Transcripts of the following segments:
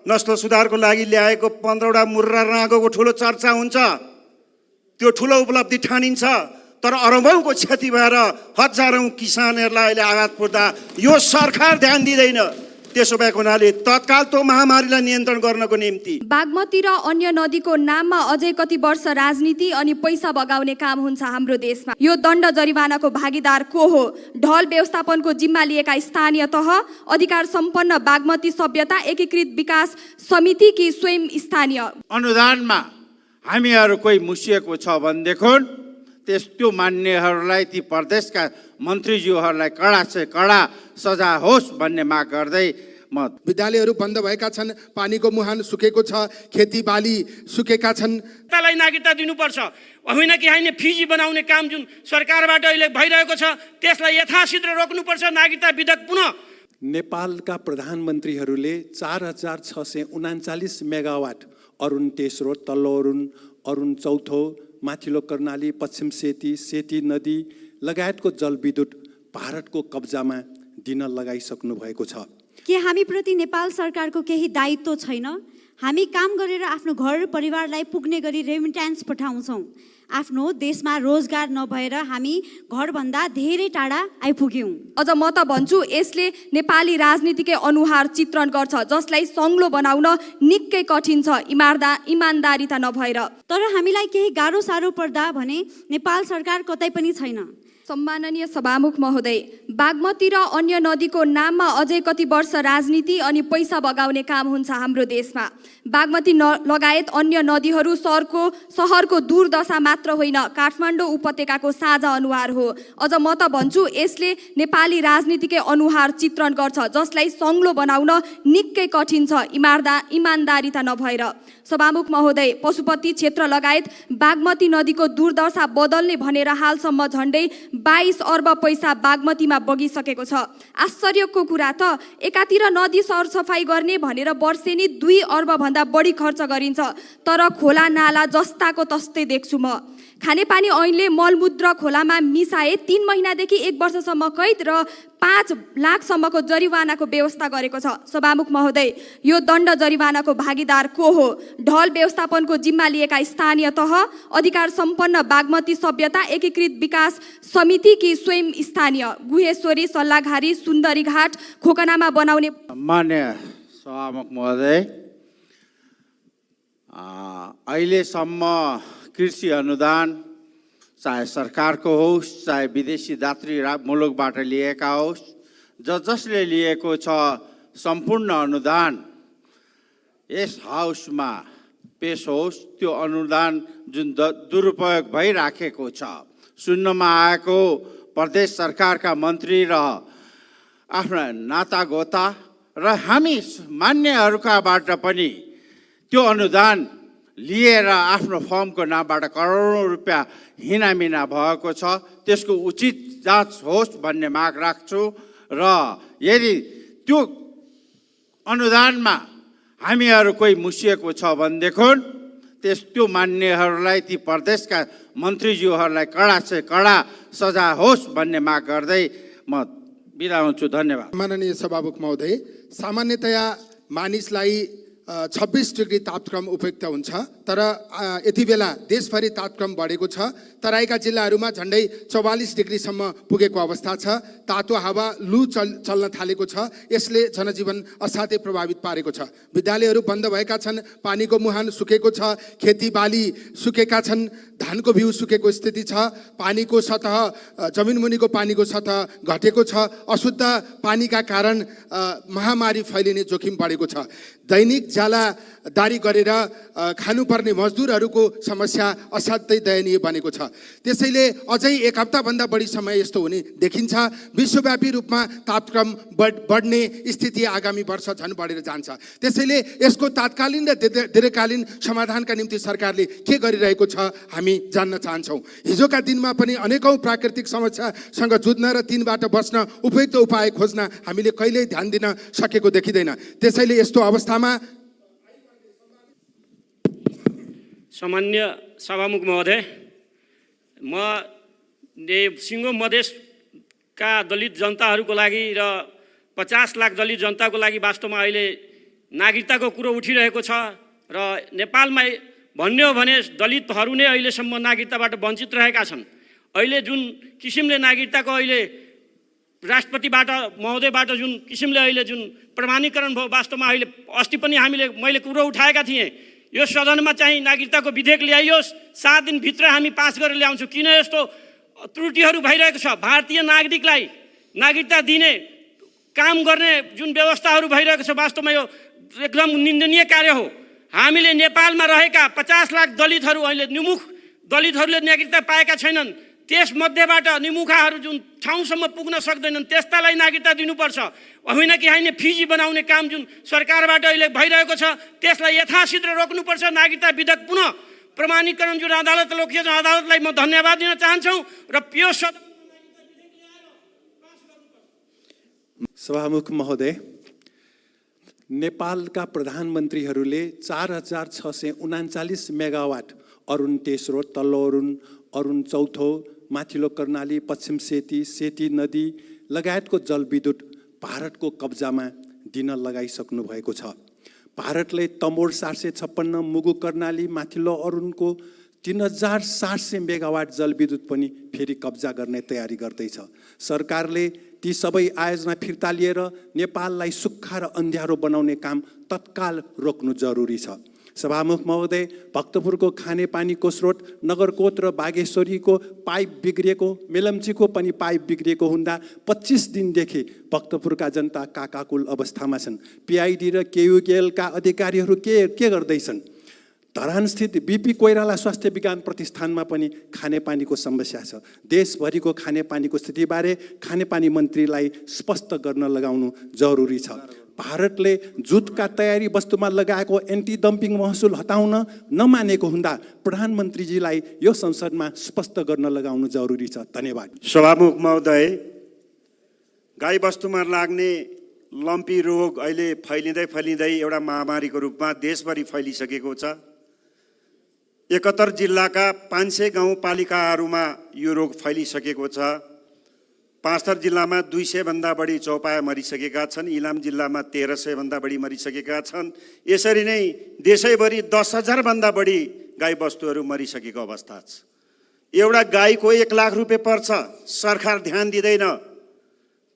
नस्ल सुधारको लागि ल्याएको 15वटा मुर्रा राँगोको ठुलो चर्चा हुन्छ, त्यो ठुलो उपलब्धि ठानिन्छ। तर अरबौँको क्षति भएर हजारौँ किसानहरूलाई अहिले आघात पुग्दा यो सरकार ध्यान दिँदैन। त्यसो भएको हुनाले तत्काल त्यो महामारीलाई नियन्त्रण गर्नको निम्ति बागमती र अन्य नदीको नाममा अझै कति वर्ष राजनीति अनि पैसा बगाउने काम हुन्छ हाम्रो देशमा। यो दण्ड जरिवानाको भागीदार को हो? ढल व्यवस्थापनको जिम्मा लिएका स्थानीय तह, अधिकार सम्पन्न बागमती सभ्यता एकीकृत विकास समिति कि स्वयं स्थानीय? अनुदानमा हामीहरू कोही मुसिएको छ भनेदेखि त्यो मान्नेहरूलाई, ती प्रदेशका मन्त्रीज्यूहरूलाई कडा से कडा सजाय होस् भन्ने माग गर्दै म विद्यालयहरू बन्द भएका छन्, पानीको मुहान सुकेको छ, खेतीबाली सुकेका छन्। लाई नागरिकता दिनुपर्छ, होइन कि होइन फिजी बनाउने काम जुन सरकारबाट अहिले भइरहेको छ त्यसलाई यथाशीघ्र रोक्नुपर्छ। नागरिकता विधेयक पुनः नेपालका प्रधानमन्त्रीहरूले 4639 मेगावाट अरुण तेस्रो, तल्लो अरुण चौथो, माथिल्लो कर्णाली, पश्चिम सेती, सेती नदी लगायतको जलविद्युत भारतको कब्जामा दिन लगाइसक्नु भएको छ। के हामीप्रति नेपाल सरकारको केही दायित्व छैन? हामी काम गरेर आफ्नो घर परिवारलाई पुग्ने गरी रेमिट्यान्स पठाउँछौँ। आफ्नो देशमा रोजगार नभएर हामी घरभन्दा धेरै टाढा आइपुग्यौँ। अझ म त भन्छु यसले नेपाली राजनीतिकै अनुहार चित्रण गर्छ, जसलाई सङ्लो बनाउन निकै कठिन छ इमान्दारिता नभएर। तर हामीलाई केही गाह्रो साह्रो पर्दा भने नेपाल सरकार कतै पनि छैन। सम्माननीय सभामुख महोदय, बागमती र अन्य नदीको नाममा अझै कति वर्ष राजनीति अनि पैसा बगाउने काम हुन्छ हाम्रो देशमा। बागमती लगायत अन्य नदीहरू सहरको दुर्दशा मात्र होइन, काठमाडौँ उपत्यकाको साझा अनुहार हो। अझ म त भन्छु यसले नेपाली राजनीतिकै अनुहार चित्रण गर्छ, जसलाई सङ्लो बनाउन निकै कठिन छ इमान्दारिता नभएर। सभामुख महोदय, पशुपति क्षेत्र लगायत बागमती नदीको दुर्दशा बदल्ने भनेर हालसम्म झन्डै 22 अर्ब पैसा बागमतीमा बगिसकेको छ। आश्चर्यको कुरा त एकातिर नदी सरसफाइ गर्ने भनेर वर्षेनी 2 अर्ब भन्दा बढी खर्च गरिन्छ, तर खोला नाला जस्ताको तस्तै देख्छु म। खानेपानी ऐनले मलमूत्र खोलामा मिसाए 3 महिनादेखि 1 वर्षसम्म कैद र 5 लाखसम्मको जरिवानाको व्यवस्था गरेको छ। सभामुख महोदय, यो दण्ड जरिवानाको भागीदार को हो? ढल व्यवस्थापनको जिम्मा लिएका स्थानीय तह, अधिकार सम्पन्न बागमती सभ्यता एकीकृत विकास समिति कि स्वयं स्थानीय? गुहेश्वरी, सल्लाघारी, सुन्दरीघाट, खोकनामा बनाउने? मान्य सभामुख महोदय, अहिलेसम्म कृषि अनुदान चाहे सरकारको होस् चाहे विदेशी दात्री मुलुकबाट लिएका होस्, जसले लिएको छ सम्पूर्ण अनुदान यस हाउसमा पेश होस्। त्यो अनुदान जुन दुरुपयोग भइराखेको छ, सुन्नमा आएको प्रदेश सरकारका मन्त्री र आफ्ना नातागोता र हामी मान्यहरूकाबाट पनि त्यो अनुदान लिएर आफ्नो फर्मको नामबाट करोडौँ रुपियाँ हिनामिना भएको छ। त्यसको उचित जाँच होस् भन्ने माग राख्छु र यदि त्यो अनुदानमा हामीहरू कोही मुसिएको छ भनेदेखि त्यो मान्नेहरूलाई, ती प्रदेशका मन्त्रीज्यूहरूलाई कडा से कडा सजाय होस् भन्ने माग गर्दै म बिदा हुन्छु। धन्यवाद। माननीय सभामुख महोदय, सामान्यतया मानिसलाई 26 डिग्री तापक्रम उपयुक्त हुन्छ, तर यति बेला देशभरि तापक्रम बढेको छ। तराईका जिल्लाहरूमा झन्डै 44 डिग्रीसम्म पुगेको अवस्था छ। तातो हावा, लु चल्न थालेको छ। यसले जनजीवन असाध्यै प्रभावित पारेको छ। विद्यालयहरू बन्द भएका छन्, पानीको मुहान सुकेको छ, खेतीबाली सुकेका छन्, धानको बिउ सुकेको स्थिति छ, पानीको सतह, जमिन मुनिको पानीको सतह घटेको छ। अशुद्ध पानीका कारण महामारी फैलिने जोखिम बढेको छ। दैनिक ज्यालादारी गरेर खानुपर्ने मजदुरहरूको समस्या असाध्यै दयनीय बनेको छ। त्यसैले अझै 1 हप्ताभन्दा बढी समय यस्तो हुने देखिन्छ। विश्वव्यापी रूपमा तापक्रम बढ्ने स्थिति आगामी वर्ष झन् बढेर जान्छ। त्यसैले यसको तात्कालीन र दीर्घकालीन समाधानका निम्ति सरकारले के गरिरहेको छ हामी जान्न चाहन्छौँ। हिजोका दिनमा पनि अनेकौँ प्राकृतिक समस्यासँग जुझ्न र तिनबाट बस्न उपयुक्त उपाय खोज्न हामीले कहिल्यै ध्यान दिन सकेको देखिँदैन। त्यसैले यस्तो अवस्थामा सामान्य सभामुख महोदय, म सिङ्गो मधेसका दलित जनताहरूको लागि र 50 लाख दलित जनताको लागि वास्तवमा अहिले नागरिकताको कुरो उठिरहेको छ र नेपालमा भन्ने हो भने दलितहरू नै अहिलेसम्म नागरिकताबाट वञ्चित रहेका छन्। अहिले जुन किसिमले नागरिकताको अहिले राष्ट्रपतिबाट महोदयबाट जुन किसिमले अहिले जुन प्रमाणीकरण भयो, वास्तवमा अहिले अस्ति पनि मैले कुरो उठाएका थिएँ, यो सदनमा चाहिँ नागरिकताको विधेयक ल्याइयोस्, 7 दिनभित्र हामी पास गरेर ल्याउँछौँ। किन यस्तो त्रुटिहरू भइरहेको छ? भारतीय नागरिकलाई नागरिकता दिने काम गर्ने जुन व्यवस्थाहरू भइरहेको छ, वास्तवमा यो एकदम निन्दनीय कार्य हो। हामीले नेपालमा रहेका 50 लाख दलितहरू अहिले निमुख दलितहरूले नागरिकता पाएका छैनन्। त्यसमध्येबाट निमुखाहरू जुन ठाउँसम्म पुग्न सक्दैनन् त्यस्तालाई नागरिकता दिनुपर्छ। होइन कि होइन फिजी बनाउने काम जुन सरकारबाट अहिले भइरहेको छ त्यसलाई यथाशीघ्र रोक्नुपर्छ। नागरिकता विधेयक पुनः प्रमाणीकरण जुन अदालत लोकियो अदालतलाई म धन्यवाद दिन चाहन्छु र यो सभामुख महोदय, नेपालका प्रधानमन्त्रीहरूले 4639 मेगावाट अरुण तेस्रो, तल्लो अरुण चौथो, माथिल्लो कर्णाली, पश्चिम सेती नदी लगायतको जलविद्युत भारतको कब्जामा दिन लगाइसक्नु भएको छ। भारतले तमोर 756, मुगु कर्णाली, माथिल्लो अरुणको 3700 मेगावाट जलविद्युत पनि फेरि कब्जा गर्ने तयारी गर्दैछ। सरकारले ती सबै आयोजना फिर्ता लिएर नेपाललाई सुक्खा र अन्ध्यारो बनाउने काम तत्काल रोक्नु जरुरी छ। सभामुख महोदय, भक्तपुरको खानेपानीको स्रोत, नगरकोट र बागेश्वरीको पाइप बिग्रिएको, मेलम्चीको पनि पाइप बिग्रिएको हुँदा 25 दिनदेखि भक्तपुरका जनता काकाकुल अवस्थामा छन्। पिआइडी र केयुकेएलका अधिकारीहरू के गर्दैछन्? धरानस्थित बिपी कोइराला स्वास्थ्य विज्ञान प्रतिष्ठानमा पनि खानेपानीको समस्या छ। देशभरिको खानेपानीको स्थितिबारे खानेपानी मन्त्रीलाई स्पष्ट गर्न लगाउनु जरुरी छ। भारतले जुटका तयारी वस्तुमा लगाएको एन्टी डम्पिङ महसुल हटाउन नमानेको हुँदा प्रधानमन्त्रीजीलाई यो संसदमा स्पष्ट गर्न लगाउनु जरुरी छ। धन्यवाद। सभामुख महोदय, गाई वस्तुमा लाग्ने लम्पी रोग अहिले फैलिँदै एउटा महामारीको रूपमा देशभरि फैलिसकेको छ। 71 जिल्लाका 500 गाउँपालिकाहरूमा यो रोग फैलिसकेको छ। पाँचथर जिल्लामा 200 भन्दा बढी चौपाया मरिसकेका छन्। इलाम जिल्लामा 1300 भन्दा बढी मरिसकेका छन्। यसरी नै देशैभरि 10,000 भन्दा बढी गाई वस्तुहरू मरिसकेको अवस्था छ। एउटा गाईको 1 लाख रुपियाँ पर्छ, सरकार ध्यान दिँदैन।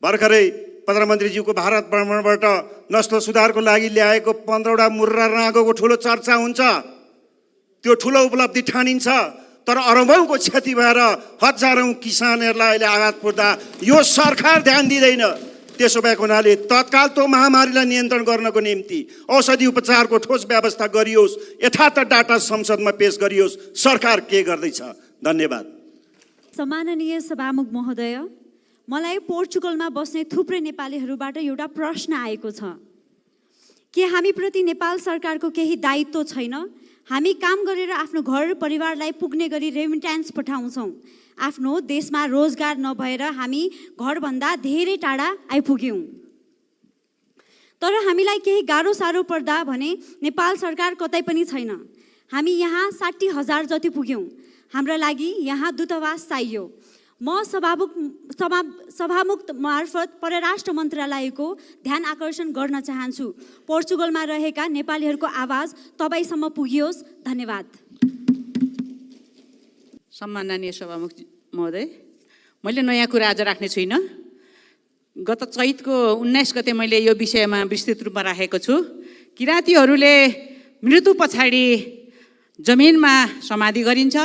भर्खरै प्रधानमन्त्रीज्यूको भारत भ्रमणबाट नस्ल सुधारको लागि ल्याएको 15वटा मुर्रा राँगोको ठुलो चर्चा हुन्छ। त्यो ठुलो उपलब्धि ठानिन्छ, तर अरबौँको क्षति भएर हजारौँ किसानहरूलाई अहिले आघात पुग्दा यो सरकार ध्यान दिँदैन। त्यसो भएको हुनाले तत्काल त्यो महामारीलाई नियन्त्रण गर्नको निम्ति औषधि उपचारको ठोस व्यवस्था गरियोस्, यथार्थ डाटा संसदमा पेश गरियोस्। सरकार के गर्दैछ? धन्यवाद। सम्माननीय सभामुख महोदय, मलाई पोर्चुगलमा बस्ने थुप्रै नेपालीहरूबाट एउटा प्रश्न आएको छ। के हामीप्रति नेपाल सरकारको केही दायित्व छैन? हामी काम गरेर आफ्नो घर परिवारलाई पुग्ने गरी रेमिट्यान्स पठाउँछौँ। आफ्नो देशमा रोजगार नभएर हामी घरभन्दा धेरै टाढा आइपुग्यौँ। तर हामीलाई केही गाह्रो साह्रो पर्दा भने नेपाल सरकार कतै पनि छैन। हामी यहाँ 60,000 जति पुग्यौँ। हाम्रा लागि यहाँ दूतावास चाहियो। म सभामुख मार्फत परराष्ट्र मन्त्रालयको ध्यान आकर्षण गर्न चाहन्छु। पोर्चुगलमा रहेका नेपालीहरूको आवाज तपाईसम्म पुगियोस्। धन्यवाद। सम्माननीय सभामुख महोदय, मैले नयाँ कुरा आज राख्ने छुइनँ। गत चैतको 19 गते मैले यो विषयमा विस्तृत रूपमा राखेको छु। किराँतीहरूले मृत्यु पछाडि जमिनमा समाधि गरिन्छ,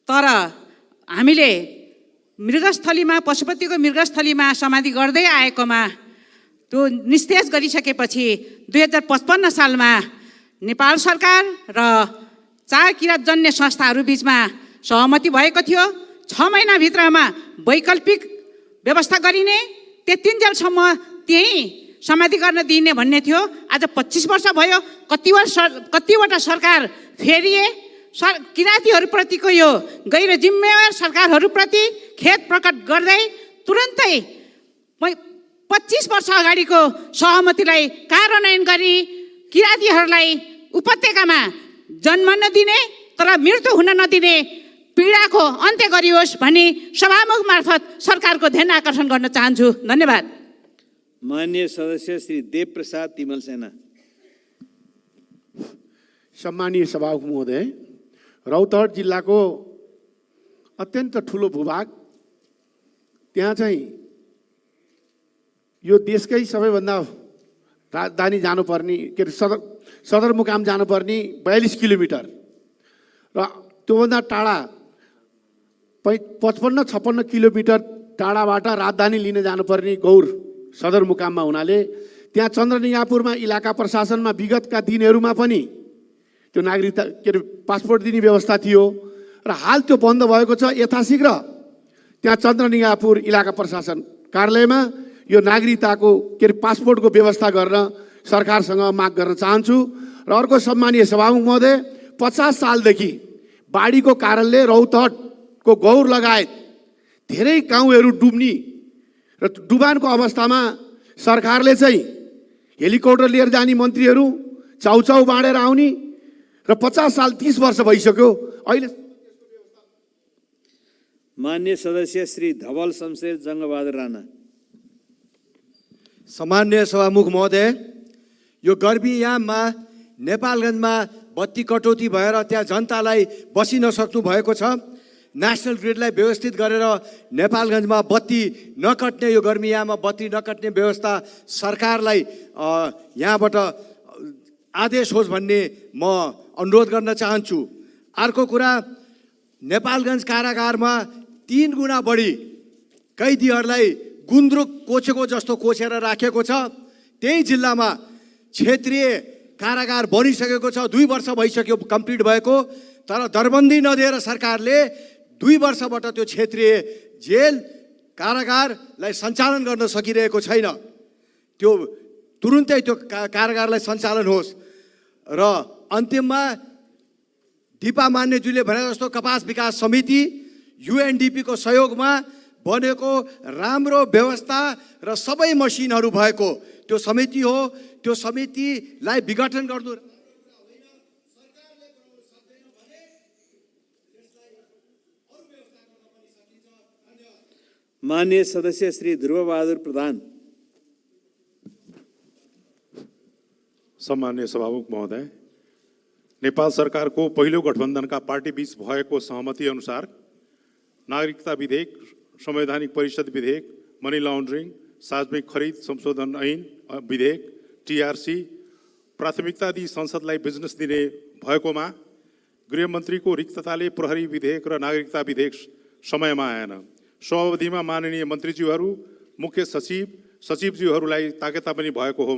तर हामीले मृगस्थलीमा पशुपतिको मृगस्थलीमा समाधि गर्दै आएकोमा त्यो निस्तेज गरिसकेपछि 2055 सालमा नेपाल सरकार र 4 किराँतजन्य संस्थाहरू बिचमा सहमति भएको थियो। 6 महिनाभित्रमा वैकल्पिक व्यवस्था गरिने, त्यतिन्जेलसम्म त्यही समाधि गर्न दिने भन्ने थियो। आज 25 वर्ष भयो। कतिवटा सरकार फेरिए। किराँतीहरूप्रतिको यो गैर जिम्मेवार सरकारहरूप्रति खेद प्रकट गर्दै तुरन्तै 25 वर्ष अगाडिको सहमतिलाई कार्यान्वयन गरी किराँतीहरूलाई उपत्यकामा जन्म नदिने तर मृत्यु हुन नदिने पीडाको अन्त्य गरियोस् भनी सभामुख मार्फत सरकारको ध्यान आकर्षण गर्न चाहन्छु। धन्यवाद। माननीय सदस्य श्री देव प्रसाद तिमल सेना। सम्मानीय सभामुख महोदय, रौतहट जिल्लाको अत्यन्त ठुलो भूभाग, त्यहाँ चाहिँ यो देशकै सबैभन्दा राजधानी जानुपर्ने के अरे सदरमुकाम जानुपर्ने 42 किलोमिटर र त्योभन्दा टाढा 55-56 किलोमिटर टाढाबाट राजधानी लिन जानुपर्ने गौर सदरमुकाममा हुनाले त्यहाँ चन्द्रनिगापुरमा इलाका प्रशासनमा विगतका दिनहरूमा पनि त्यो नागरिकता के अरे पासपोर्ट दिने व्यवस्था थियो र हाल त्यो बन्द भएको छ। यथाशीघ्र त्यहाँ चन्द्रनिगापुर इलाका प्रशासन कार्यालयमा यो नागरिकताको के अरे पासपोर्टको व्यवस्था गर्न सरकारसँग माग गर्न चाहन्छु। र अर्को सम्मानीय सभामुख महोदय, 50 सालदेखि बाढीको कारणले रौतहटको गौर लगायत धेरै गाउँहरू डुब्ने र डुबानको अवस्थामा सरकारले चाहिँ हेलिकप्टर लिएर जाने मन्त्रीहरू चाउचाउ बाँडेर आउने र 50 साल 30 वर्ष भइसक्यो अहिले। माननीय सदस्य श्री धवल शमशेर जङ्गबहादुर राणा। सम्मान्य सभामुख महोदय, यो गर्मी याममा नेपालगञ्जमा बत्ती कटौती भएर त्यहाँ जनतालाई बसि नसक्नु भएको छ। नेसनल ग्रिडलाई व्यवस्थित गरेर नेपालगञ्जमा बत्ती नकट्ने, यो गर्मी याममा बत्ती नकट्ने व्यवस्था सरकारलाई यहाँबाट आदेश होस् भन्ने म अनुरोध गर्न चाहन्छु। अर्को कुरा, नेपालगञ्ज कारागारमा 3 गुणा बढी कैदीहरूलाई गुन्द्रुक कोचेको जस्तो कोचेर राखेको छ। त्यही जिल्लामा क्षेत्रीय कारागार बनिसकेको छ, 2 वर्ष भइसक्यो कम्प्लिट भएको, तर दरबन्दी नदिएर सरकारले 2 वर्षबाट त्यो क्षेत्रीय जेल कारागारलाई सञ्चालन गर्न सकिरहेको छैन। त्यो तुरुन्तै त्यो कारागारलाई सञ्चालन होस्। र अन्तिममा दिपा मान्यज्यूले भने जस्तो कपास विकास समिति UNDP को सहयोगमा बनेको राम्रो व्यवस्था र सबै मसिनहरू भएको त्यो समिति हो। त्यो समितिलाई विघटन गर्नु माननीय सदस्य श्री ध्रुवबहादुर प्रधान। सम्मान्य सभामुख महोदय, नेपाल सरकारको पहिलो गठबन्धनका पार्टी बीच भएको सहमति अनुसार नागरिकता विधेयक, संवैधानिक परिषद विधेयक, मनी लन्ड्रिङ, सार्वजनिक खरिद संशोधन ऐन विधेयक, TRC प्राथमिकता दिई संसदलाई बिजनेस दिने भएकोमा गृहमन्त्रीको रिक्तताले प्रहरी विधेयक र नागरिकता विधेयक समयमा आएन। सो अवधिमा माननीय मन्त्रीज्यूहरू, मुख्य सचिव, सचिवज्यूहरूलाई ताकेता पनि भएको हो।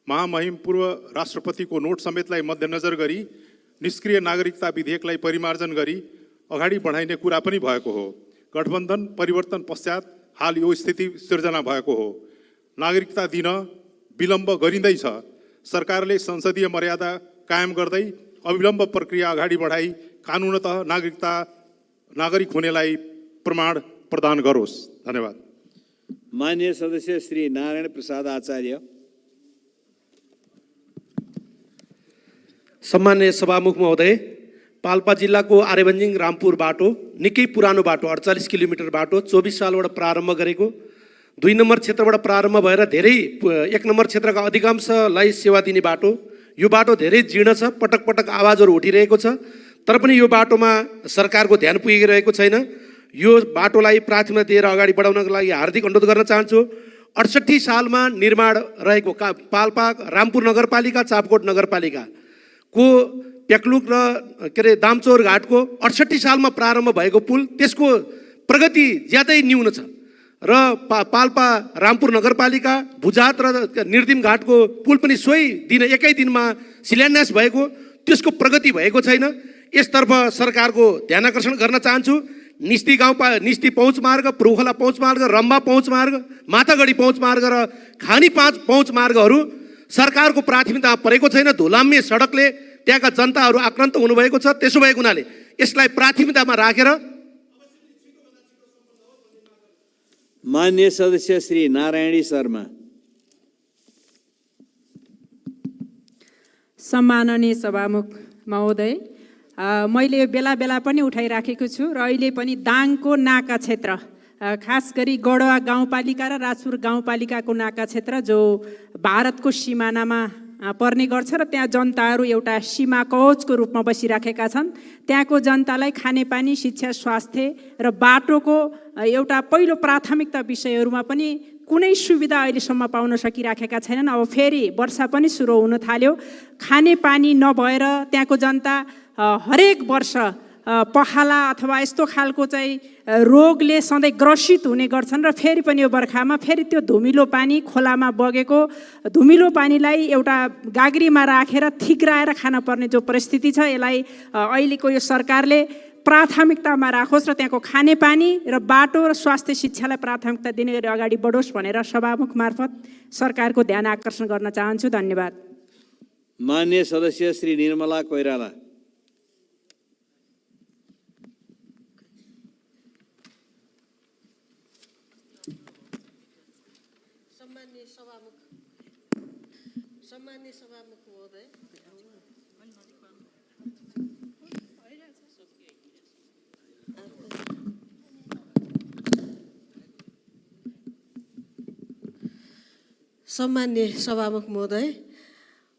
महामहिम पूर्व राष्ट्रपतिको नोट समेतलाई मध्यनजर गरी निष्क्रिय नागरिकता विधेयकलाई परिमार्जन गरी अगाडि बढाइने कुरा पनि भएको हो। गठबन्धन परिवर्तन पश्चात हाल यो स्थिति सिर्जना भएको हो। नागरिकता दिन विलम्ब गरिँदैछ। सरकारले संसदीय मर्यादा कायम गर्दै अविलम्ब प्रक्रिया अगाडि बढाई कानुनतः नागरिक हुनेलाई प्रमाण प्रदान गरोस्। धन्यवाद। माननीय सदस्य श्री नारायण प्रसाद आचार्य। सम्मान्य सभामुख महोदय, पाल्पा जिल्लाको आरेबन्जिङ रामपुर बाटो निकै पुरानो बाटो, 48 किलोमिटर बाटो 24 सालबाट प्रारम्भ गरेको, 2 नम्बर क्षेत्रबाट प्रारम्भ भएर धेरै 1 नम्बर क्षेत्रका अधिकांशलाई सेवा दिने बाटो। यो बाटो धेरै जीर्ण छ, पटक पटक आवाजहरू उठिरहेको छ, तर पनि यो बाटोमा सरकारको ध्यान पुगिरहेको छैन। यो बाटोलाई प्राथमिकता दिएर अगाडि बढाउनको लागि हार्दिक अनुरोध गर्न चाहन्छु। 68 सालमा निर्माण रहेको पाल्पा रामपुर नगरपालिका, चापकोट नगरपालिका को प्याक्लुक र के अरे दामचौर घाटको 68 सालमा प्रारम्भ भएको पुल, त्यसको प्रगति ज्यादै न्यून छ र पाल्पा रामपुर नगरपालिका भुजात र निर्दिम घाटको पुल पनि सोही दिन एकै दिनमा शिलान्यास भएको, त्यसको प्रगति भएको छैन। यसतर्फ सरकारको ध्यान आकर्षण गर्न चाहन्छु। निस्ती निस्ती पहुँच मार्ग, पुरुखोला पहुँच मार्ग, रम्बा पहुँच मार्ग, मातागढी पहुँच मार्ग र खानी 5 पहुँच मार्गहरू सरकारको प्राथमिकता परेको छैन। धुलाम्य सडकले त्यहाँका जनताहरू आक्रान्त हुनुभएको छ। त्यसो भएको हुनाले यसलाई प्राथमिकतामा राखेर माननीय सदस्य श्री नारायणी शर्मा। सम्माननीय सभामुख महोदय, मैले बेला बेला पनि उठाइराखेको छु र अहिले पनि दाङको नाका क्षेत्र खास गरी गढवा गाउँपालिका र राजपुर गाउँपालिकाको नाका क्षेत्र जो भारतको सिमानामा पर्ने गर्छ र त्यहाँ जनताहरू एउटा सीमा कवचको रूपमा बसिराखेका छन्। त्यहाँको जनतालाई खानेपानी, शिक्षा, स्वास्थ्य र बाटोको एउटा पहिलो प्राथमिकता विषयहरूमा पनि कुनै सुविधा अहिलेसम्म पाउन सकिराखेका छैनन्। अब फेरि वर्षा पनि सुरु हुन थाल्यो, खानेपानी नभएर त्यहाँको जनता हरेक वर्ष पखाला अथवा यस्तो खालको चाहिँ रोगले सधैँ ग्रसित हुने गर्छन् र फेरि पनि यो बर्खामा फेरि त्यो धुमिलो पानी, खोलामा बगेको धुमिलो पानीलाई एउटा गाग्रीमा राखेर थिक्राएर खान पर्ने जो परिस्थिति छ, यसलाई अहिलेको यो सरकारले प्राथमिकतामा राखोस् र त्यहाँको खानेपानी र बाटो र स्वास्थ्य शिक्षालाई प्राथमिकता दिने गरी अगाडि बढोस् भनेर सभामुख मार्फत सरकारको ध्यान आकर्षण गर्न चाहन्छु। धन्यवाद। मान्य सदस्य श्री निर्मला कोइराला। सम्मान्य सभामुख महोदय,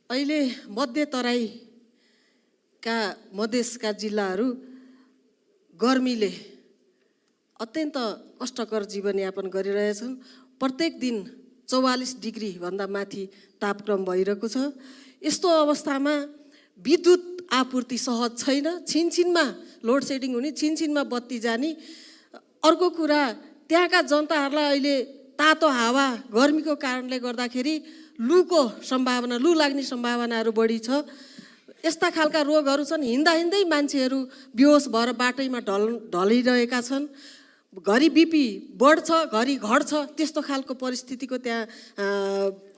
अहिले मध्य तराईका मधेसका जिल्लाहरू गर्मीले अत्यन्त कष्टकर जीवनयापन गरिरहेछन्। प्रत्येक दिन 44 डिग्री भन्दा माथि तापक्रम भइरहेको छ। यस्तो अवस्थामा विद्युत आपूर्ति सहज छैन, छिनछिनमा लोड सेडिङ हुने, छिनछिनमा बत्ती जाने। अर्को कुरा, त्यहाँका जनताहरूलाई अहिले तातो हावा, गर्मीको कारणले गर्दाखेरि लूको सम्भावना, लू लाग्ने सम्भावनाहरू बढी छ। यस्ता खालका रोगहरू छन्, हिँड्दा हिँड्दै मान्छेहरू बेहोस भएर बाटैमा ढलिरहेका छन्। घरि बिपी बढ्छ, घरि घट्छ, त्यस्तो खालको परिस्थितिको त्यहाँ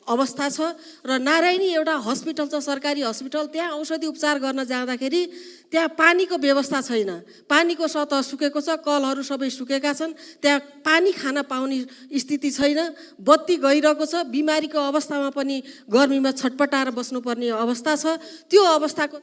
अवस्था छ। र नारायणी एउटा हस्पिटल छ, सरकारी हस्पिटल, त्यहाँ औषधि उपचार गर्न जाँदाखेरि त्यहाँ पानीको व्यवस्था छैन। पानीको सतह सुकेको छ, कलहरू सबै सुकेका छन्, त्यहाँ पानी खान पाउने स्थिति छैन। बत्ती गइरहेको छ, बिमारीको अवस्थामा पनि गर्मीमा छटपटाएर बस्नुपर्ने अवस्था छ। त्यो अवस्थाको